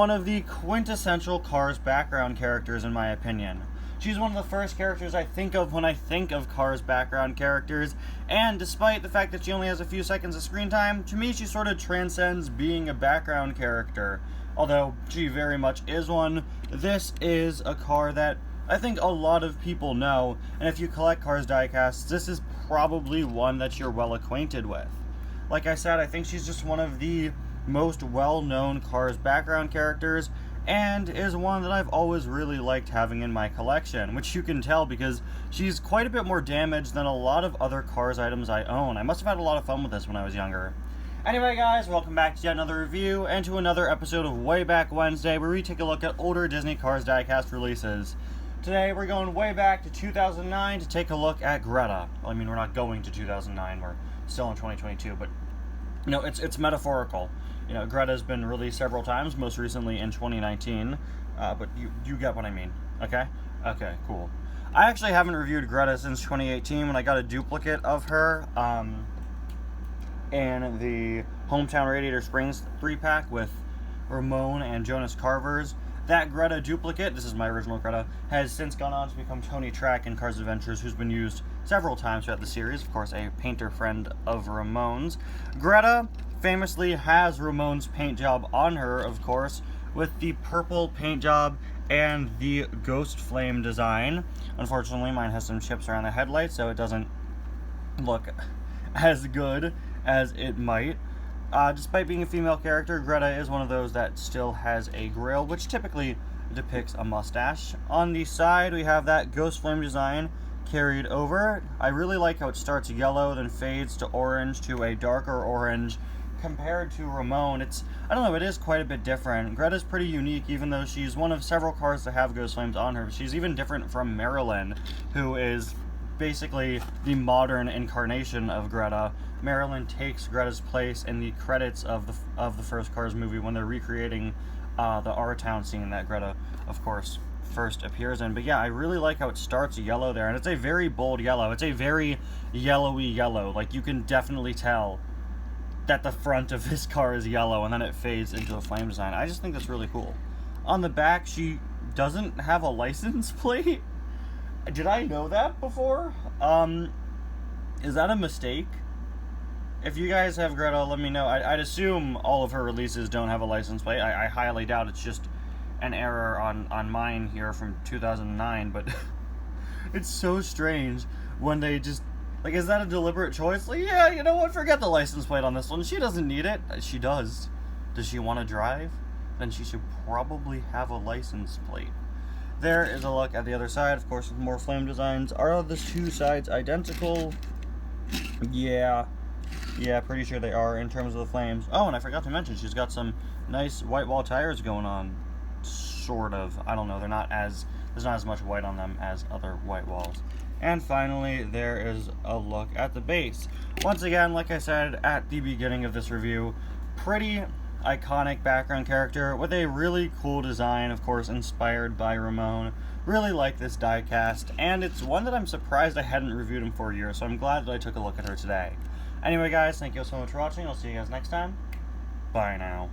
one of the quintessential Cars background characters in my opinion. She's one of the first characters I think of when I think of Cars background characters, and despite the fact that she only has a few seconds of screen time, to me she sort of transcends being a background character. Although she very much is one, this is a car that I think a lot of people know, and if you collect Cars diecasts, this is probably one that you're well acquainted with. Like I said, I think she's just one of the most well-known Cars background characters, and is one that I've always really liked having in my collection, which you can tell because she's quite a bit more damaged than a lot of other Cars items I own. I must have had a lot of fun with this when I was younger. Anyway guys, welcome back to yet another review, and to another episode of Wayback Wednesday, where we take a look at older Disney Cars diecast releases. Today we're going way back to 2009 to take a look at Greta. Well, I mean, we're not going to 2009, we're still in 2022, but you know, it's metaphorical. You know, Greta's been released several times, most recently in 2019, but you get what I mean, okay? Okay, cool. I actually haven't reviewed Greta since 2018 when I got a duplicate of her in the Hometown Radiator Springs 3-pack with Ramon and Jonas Carvers. That Greta duplicate, this is my original Greta, has since gone on to become Tony Track in Cars Adventures, who's been used several times throughout the series, of course a painter friend of Ramon's. Greta famously has Ramon's paint job on her, of course, with the purple paint job and the ghost flame design. Unfortunately, mine has some chips around the headlights, so it doesn't look as good as it might. Despite being a female character, Greta is one of those that still has a grill, which typically depicts a mustache. On the side, we have that ghost flame design carried over. I really like how it starts yellow, then fades to orange, to a darker orange. Compared to Ramon, I don't know, it is quite a bit different. Greta's pretty unique, even though she's one of several cars to have ghost flames on her. She's even different from Marilyn, who is basically the modern incarnation of Greta. Marilyn takes Greta's place in the credits of the first Cars movie when they're recreating the R-Town scene that Greta, of course, first appears in. But yeah, I really like how it starts yellow there, and it's a very bold yellow. It's a very yellowy yellow. Like, you can definitely tell that the front of this car is yellow, and then it fades into a flame design. I just think that's really cool. On the back, she doesn't have a license plate. Did I know that before? Is that a mistake? If you guys have Greta, let me know. I'd assume all of her releases don't have a license plate. I highly doubt it's just an error on mine here from 2009, but it's so strange when they just, like, is that a deliberate choice? Like, yeah, you know what, forget the license plate on this one. She doesn't need it. She does. Does she want to drive? Then she should probably have a license plate. There is a look at the other side, of course, with more flame designs. Are the two sides identical? Yeah, pretty sure they are in terms of the flames. Oh, and I forgot to mention, she's got some nice white wall tires going on. Sort of. I don't know, there's not as much white on them as other white walls. And finally, there is a look at the base. Once again, like I said at the beginning of this review, pretty iconic background character with a really cool design, of course inspired by Ramon. Really like this diecast, and it's one that I'm surprised I hadn't reviewed in 4 years, so I'm glad that I took a look at her today. Anyway guys, thank you so much for watching. I'll see you guys next time. Bye now.